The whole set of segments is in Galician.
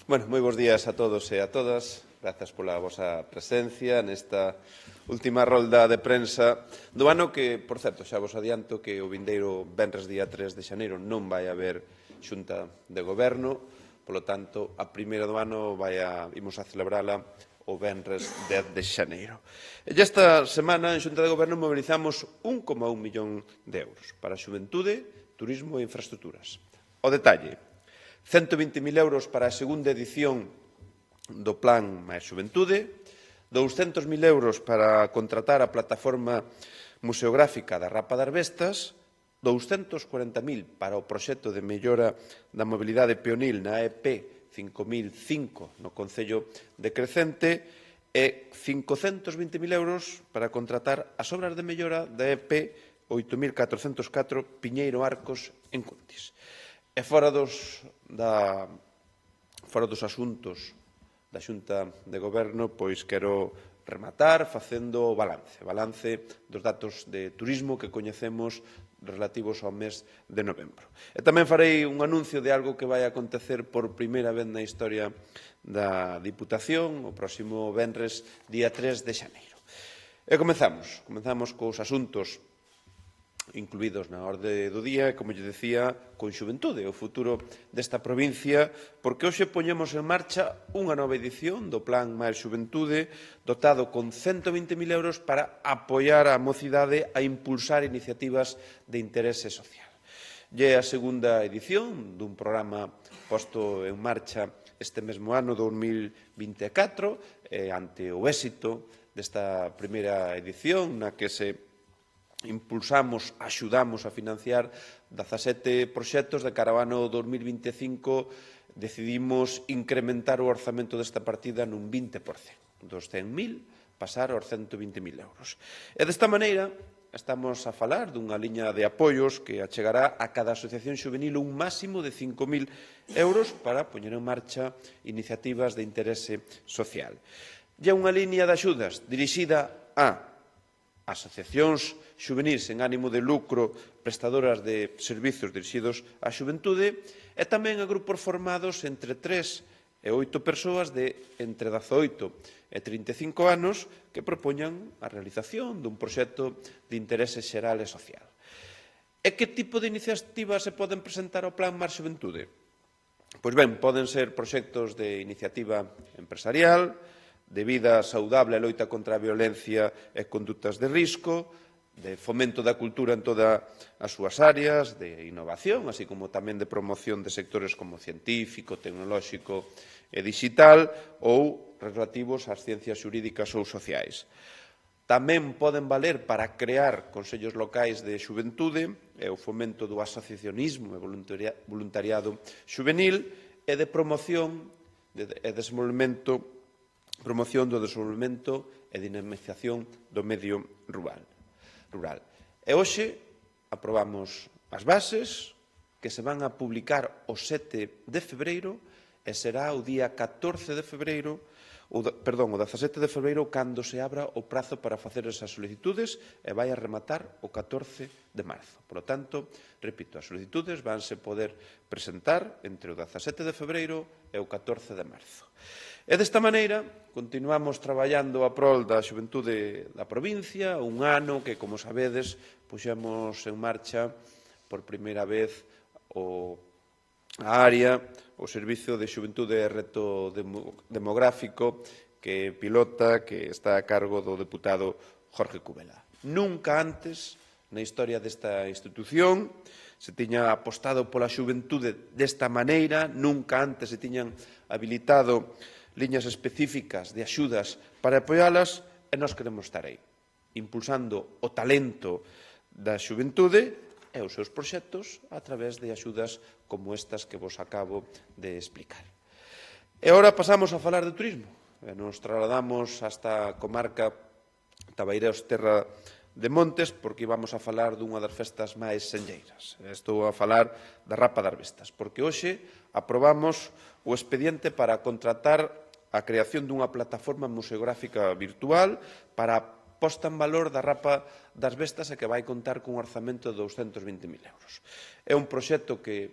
Moi bons días a todos e a todas. Grazas pola vosa presencia nesta última rolda de prensa do ano que, por certo, xa vos adianto que o vindeiro venres día 3 de xaneiro non vai haber xunta de goberno, polo tanto, a primeira do ano imos a celebrala o venres 10 de xaneiro. E esta semana, en xunta de goberno, mobilizamos 1,1 millón de euros para a xuventude, turismo e infraestructuras. O detalle: 120.000 euros para a segunda edición do Plan Máis Xuventude, 200.000 euros para contratar a plataforma museográfica da Rapa das Vestas, 240.000 para o proxecto de mellora da mobilidade peonil na EP 5005 no Concello de Crecente e 520.000 euros para contratar as obras de mellora da EP 8404 Piñeiro Arcos en Cuntis. E fora dos asuntos da Xunta de Goberno, pois quero rematar facendo balance dos datos de turismo que coñecemos relativos ao mes de novembro. E tamén farei un anuncio de algo que vai acontecer por primeira vez na historia da Diputación o próximo venres día 3 de xaneiro. E comezamos cos asuntos incluídos na orde do día, como lle decía, con xuventude, o futuro desta provincia, porque hoxe poñemos en marcha unha nova edición do Plan Máis Xuventude, dotado con 120.000 euros para apoiar a mocidade a impulsar iniciativas de interese social. E a segunda edición dun programa posto en marcha este mesmo ano 2024, ante o éxito desta primeira edición, na que se axudamos a financiar 17 proxectos de cara ao ano 2025, decidimos incrementar o orzamento desta partida nun 20%, dos 100.000 pasar aos 120.000 euros. E desta maneira estamos a falar dunha liña de apoios que achegará a cada asociación xuvenil un máximo de 5.000 euros para poñer en marcha iniciativas de interese social. E unha liña de axudas dirixida a asociacións xuvenís en ánimo de lucro prestadoras de servizos dirixidos á xuventude e tamén a grupos formados entre 3 e 8 persoas de entre 18 e 35 anos que propoñan a realización dun proxecto de interese xeral e social. E que tipo de iniciativas se poden presentar ao Plan Máis Xuventude? Pois ben, poden ser proxectos de iniciativa empresarial, de vida saudable e loita contra a violencia e condutas de risco, de fomento da cultura en todas as súas áreas, de innovación, así como tamén de promoción de sectores como científico, tecnolóxico e digital ou relativos ás ciencias xurídicas ou sociais. Tamén poden valer para crear consellos locais de xuventude e o fomento do asociacionismo e voluntariado xuvenil e de promoción e desenvolvemento do desenvolvemento e dinamización do medio rural. E hoxe aprobamos as bases que se van a publicar o 7 de febreiro e será o día 14 de febreiro, o 17 de febreiro cando se abra o prazo para facer esas solicitudes e vai a rematar o 14 de marzo. Por lo tanto, repito, as solicitudes vanse poder presentar entre o 17 de febreiro e o 14 de marzo. E desta maneira, continuamos traballando a prol da xuventude da provincia, un ano que, como sabedes, puxemos en marcha por primeira vez a área, o Servizo de Xuventude e Reto Demográfico que pilota, que está a cargo do deputado Jorge Cubela. Nunca antes, na historia desta institución, se tiña apostado pola xuventude desta maneira, nunca antes se tiñan habilitado liñas específicas de axudas para apoialas e nós queremos estar aí, impulsando o talento da xuventude e os seus proxectos a través de axudas como estas que vos acabo de explicar. E agora pasamos a falar de turismo. Nos trasladamos hasta a comarca Tabaireos Terra de Montes porque íbamos a falar dunha das festas máis senlleiras. Estou a falar da Rapa das Vestas, porque hoxe aprobamos o expediente para contratar a creación dunha plataforma museográfica virtual para a posta en valor da Rapa das Vestas e que vai contar cun orzamento de 220.000 euros. É un proxecto que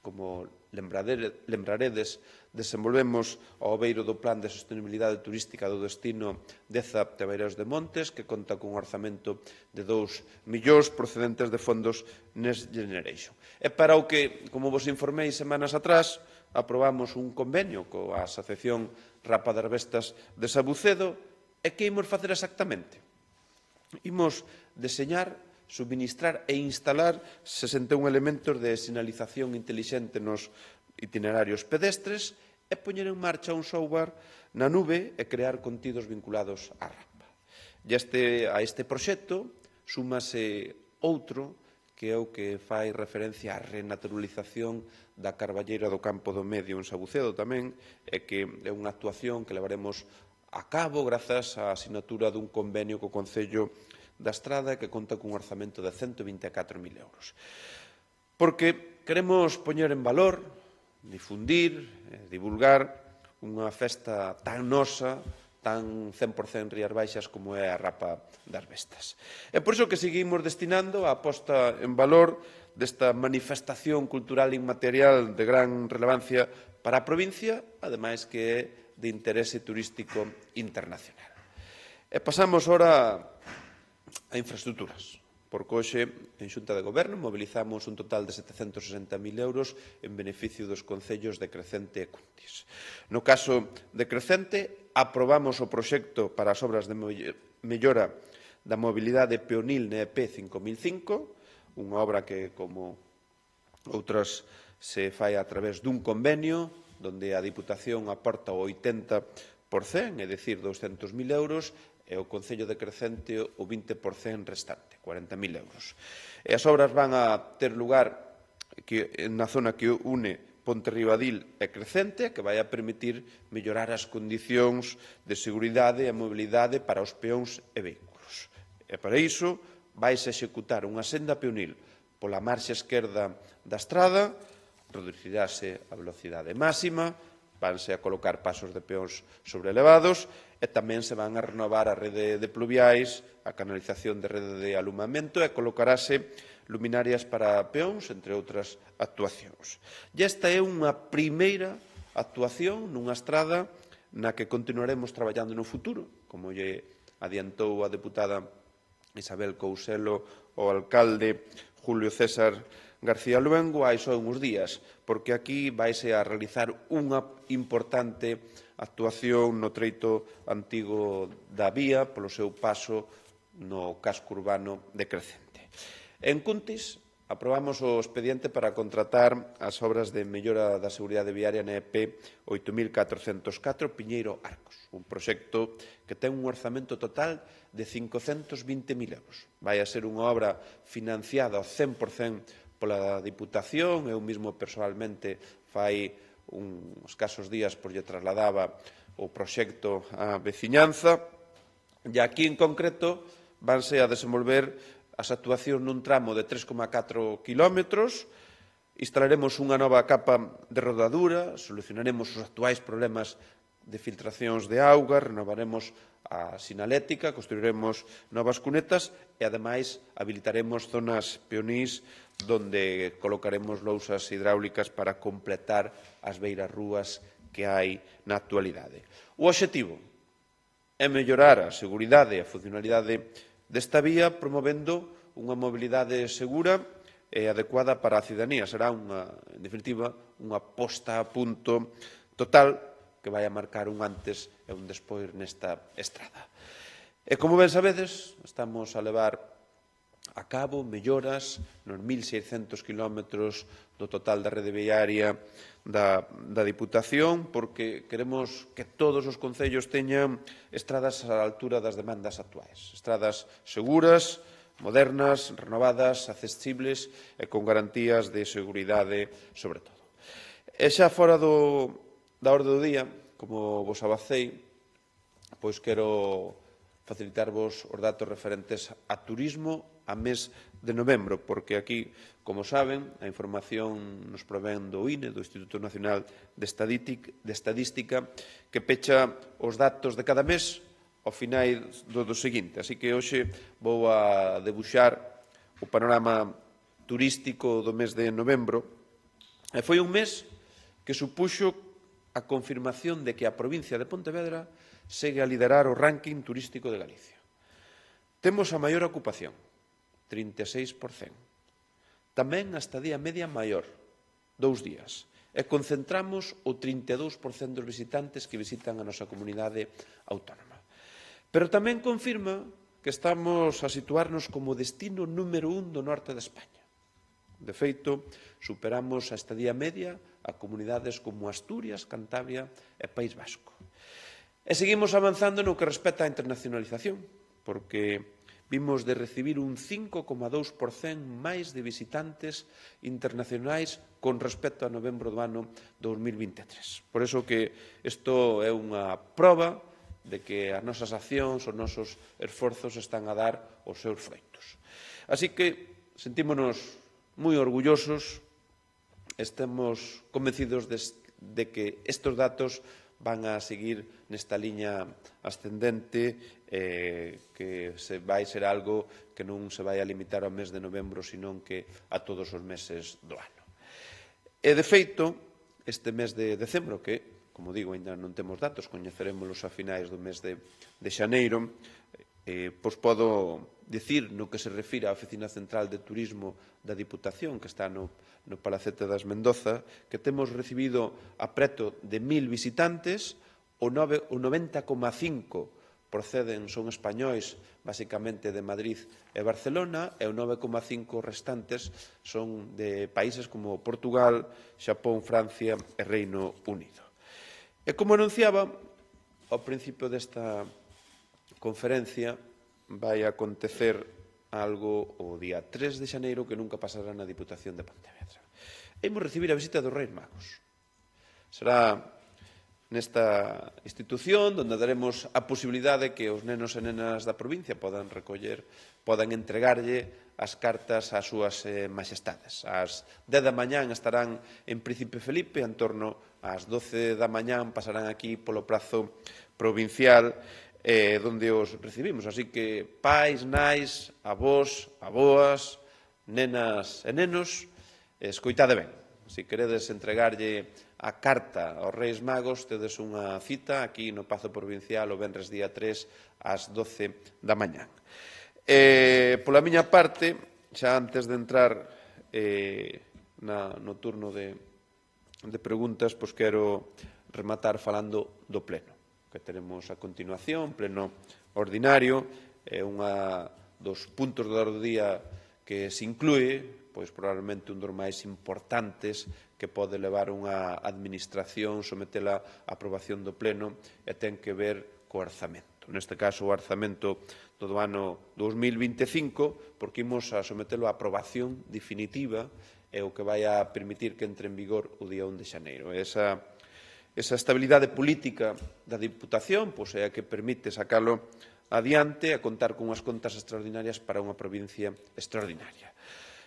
Como lembraredes, desenvolvemos ao beiro do Plan de Sostenibilidade Turística do Destino Deza Tebeiras de Montes, que conta cun orzamento de 2 millóns procedentes de fondos Next Generation. E para o que, como vos informei semanas atrás, aprobamos un convenio coa Asociación Rapa de Arbestas de Sabucedo. E que imos facer exactamente? Imos deseñar, subministrar e instalar 61 elementos de sinalización intelixente nos itinerarios pedestres e poñer en marcha un software na nube e crear contidos vinculados á rampa. E a este proxecto súmase outro que é o que fai referencia á renaturalización da carballeira do Campo do Medio en Sabucedo tamén, e que é unha actuación que levaremos a cabo grazas á asinatura dun convenio co Concello da Estrada que conta cun orzamento de 124.000 euros. Porque queremos poñer en valor, difundir, divulgar unha festa tan nosa, tan 100% Rías Baixas como é a Rapa das Vestas. É por iso que seguimos destinando a posta en valor desta manifestación cultural inmaterial de gran relevancia para a provincia, ademais que é de interese turístico internacional. E pasamos ora a infraestruturas, porque hoxe, en Xunta de Goberno, mobilizamos un total de 760.000 euros en beneficio dos concellos de Crecente e Cuntis. No caso de Crecente, aprobamos o proxecto para as obras de mellora da mobilidade peonil na EP 5005, unha obra que, como outras, se fai a través dun convenio, onde a Diputación aporta o 80%, é dicir, 200.000 euros, e o Concello de Crecente o 20% restante, 40.000 euros. E as obras van a ter lugar na zona que une Ponterribadil e Crecente, que vai a permitir mellorar as condicións de seguridade e mobilidade para os peóns e vehículos. E para iso vais a executar unha senda peonil pola marxa esquerda da estrada, reducirase a velocidade máxima, vanse a colocar pasos de peóns sobreelevados e tamén se van a renovar a rede de pluviais, a canalización de rede de alumamento e colocarase luminarias para peóns, entre outras actuacións. E esta é unha primeira actuación nunha estrada na que continuaremos traballando no futuro, como lle adiantou a deputada Isabel Couselo o alcalde Julio César García Luengo hai só uns días, porque aquí vaise a realizar unha importante actuación no treito antigo da vía polo seu paso no casco urbano de Crecente. En Cuntis, aprobamos o expediente para contratar as obras de mellora da seguridade viaria na EP 8404 Piñeiro Arcos, un proxecto que ten un orzamento total de 520.000 euros. Vai a ser unha obra financiada ao 100% pola Diputación. Eu mesmo persoalmente fai uns escasos días lle trasladaba o proxecto á veciñanza, e aquí en concreto vanse a desenvolver as actuacións nun tramo de 3,4 kilómetros, instalaremos unha nova capa de rodadura, solucionaremos os actuais problemas de filtracións de auga, renovaremos a sinalética, construiremos novas cunetas e, ademais, habilitaremos zonas peonís donde colocaremos lousas hidráulicas para completar as beiras rúas que hai na actualidade. O obxectivo é mellorar a seguridade e a funcionalidade desta vía promovendo unha mobilidade segura e adecuada para a cidadanía. Será, en definitiva, unha posta a punto total que vai a marcar un antes e un despois nesta estrada. E, como ben sabedes, estamos a levar a cabo melloras nos 1.600 kilómetros do total da rede viaria da Diputación, porque queremos que todos os concellos teñan estradas á altura das demandas actuais. Estradas seguras, modernas, renovadas, accesibles e con garantías de seguridade, sobre todo. E xa fora da orde do día, como vos abacei, pois quero facilitarvos os datos referentes a turismo a mes de novembro, porque aquí, como saben, a información nos provén do INE, do Instituto Nacional de Estadística, que pecha os datos de cada mes ao final do seguinte. Así que hoxe vou a debuxar o panorama turístico do mes de novembro E foi un mes que supuxo a confirmación de que a provincia de Pontevedra segue a liderar o ranking turístico de Galicia. Temos a maior ocupación, 36%. Tamén a estadía media maior, 2 días. E concentramos o 32% dos visitantes que visitan a nosa comunidade autónoma. Pero tamén confirma que estamos a situarnos como destino número 1 do norte de España. De feito, superamos a estadía media a comunidades como Asturias, Cantabria e País Vasco. E seguimos avanzando no que respecta á internacionalización, porque vimos de recibir un 5,2% máis de visitantes internacionais con respecto a novembro do ano 2023. Por iso que isto é unha proba de que as nosas accións, os nosos esforzos están a dar os seus froitos. Así que sentímonos moi orgullosos, estamos convencidos de que estes datos van a seguir nesta liña ascendente, que vai ser algo que non se vai a limitar ao mes de novembro, senón que a todos os meses do ano. E, de feito, este mes de decembro, que, como digo, ainda non temos datos, coñecerémolos a finais do mes de xaneiro, pois podo dicir, no que se refira á Oficina Central de Turismo da Diputación, que está no Palacete das Mendoza, que temos recibido a preto de 1.000 visitantes, o 90,5% son españois, basicamente de Madrid e Barcelona, e o 9,5% restantes son de países como Portugal, Xapón, Francia e Reino Unido. E como anunciaba, ao principio desta conferencia vai acontecer algo o día 3 de xaneiro que nunca pasará na Diputación de Pontevedra. Imos recibir a visita dos Reis Magos. Será nesta institución onde daremos a posibilidade que os nenos e nenas da provincia podan entregarlle as cartas ás súas majestades. Ás 10 da mañán estarán en Príncipe Felipe, en torno ás 12 da mañán pasarán aquí polo prazo provincial, donde os recibimos. Así que pais, nais, avós, aboas, nenas e nenos, escoitade ben. Se queredes entregarlle a carta aos Reis Magos, tedes unha cita aquí no Pazo Provincial o venres día 3 ás 12 da mañán. Pola miña parte, xa antes de entrar no turno de preguntas, pois quero rematar falando do pleno que teremos a continuación, pleno ordinario. É unha dos puntos do día que se inclúe, pois probablemente un dos máis importantes que pode levar unha administración, sometela á aprobación do pleno, e ten que ver co orzamento. Neste caso, o orzamento do ano 2025, porque imos a sometelo á aprobación definitiva e o que vai a permitir que entre en vigor o día 1 de xaneiro. Esa estabilidade política da Diputación é a que permite sacalo adiante e contar con unhas contas extraordinarias para unha provincia extraordinaria.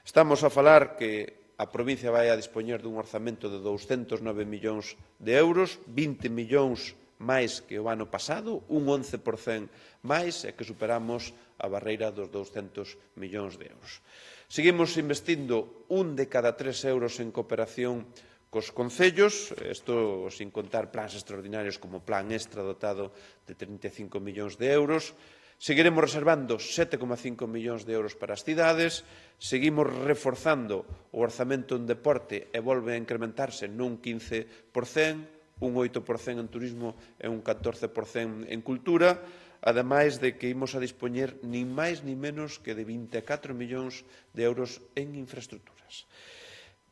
Estamos a falar que a provincia vai a dispoñer dun orzamento de 209 millóns de euros, 20 millóns máis que o ano pasado, un 11% máis, e que superamos a barreira dos 200 millóns de euros. Seguimos investindo 1 de cada 3 euros en cooperación cos concellos, isto sin contar plans extraordinarios como Plan Extra dotado de 35 millóns de euros. Seguiremos reservando 7,5 millóns de euros para as cidades, seguimos reforzando o orzamento en deporte e volve a incrementarse nun 15%, un 8% en turismo e un 14% en cultura, ademais de que imos a dispoñer nin máis nin menos que de 24 millóns de euros en infraestructuras.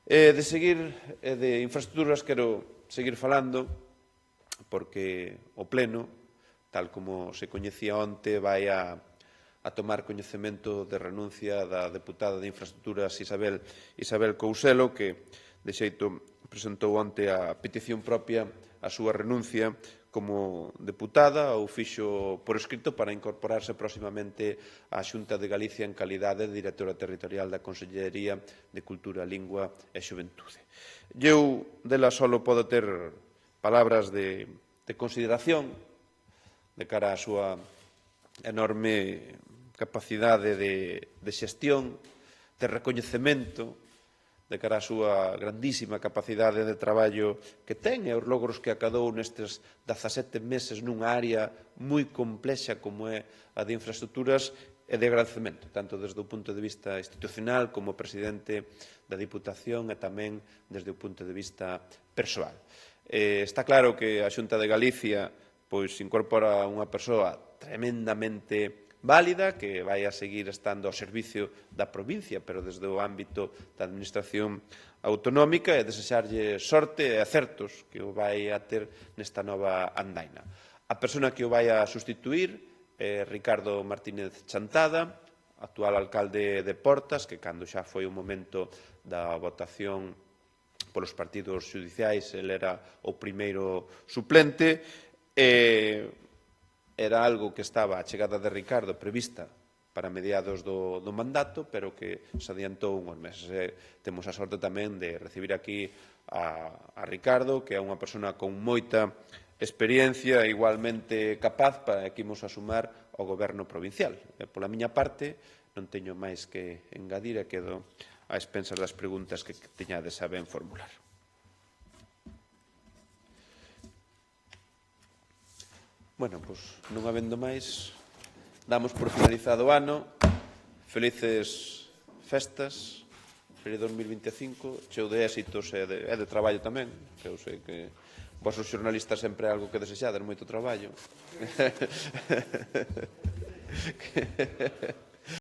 De infraestructuras quero seguir falando, porque o Pleno, tal como se coñecía onte, vai a tomar coñecemento de renuncia da deputada de Infraestructuras Isabel Couselo, que de xeito presentou onte a petición propia a súa renuncia como deputada, ou fixo por escrito para incorporarse próximamente á Xunta de Galicia en calidade de directora territorial da Consellería de Cultura, Lingua e Xuventude. Eu dela só podo ter palabras de consideración de cara á súa enorme capacidade de xestión, de recoñecemento, de cara á súa grandísima capacidade de traballo que ten e os logros que acadou nestes 17 meses nunha área moi complexa como é a de infraestructuras e de agradecemento, tanto desde o punto de vista institucional como presidente da Diputación e tamén desde o punto de vista persoal. Está claro que a Xunta de Galicia incorpora unha persoa tremendamente válida, que vai a seguir estando ao servicio da provincia, pero desde o ámbito da administración autonómica, e desexarlle sorte e acertos que o vai a ter nesta nova andaina. A persona que o vai a sustituir é Ricardo Martínez Chantada, actual alcalde de Portas, que cando xa foi o momento da votación polos partidos xudiciais, ele era o primeiro suplente, era algo que estaba a chegada de Ricardo prevista para mediados do mandato, pero que se adiantou uns meses. Temos a sorte tamén de recibir aquí a Ricardo, que é unha persona con moita experiencia e igualmente capaz para que imos a sumar ao goberno provincial. Pola miña parte, non teño máis que engadir e quedo a expensas das preguntas que teñades a ben formular. Bueno, pois, non habendo máis, damos por finalizado o ano. Felices festas, feliz 2025, cheo de éxitos e de traballo tamén, que eu sei que vos os xornalistas sempre é algo que desexades, moito traballo.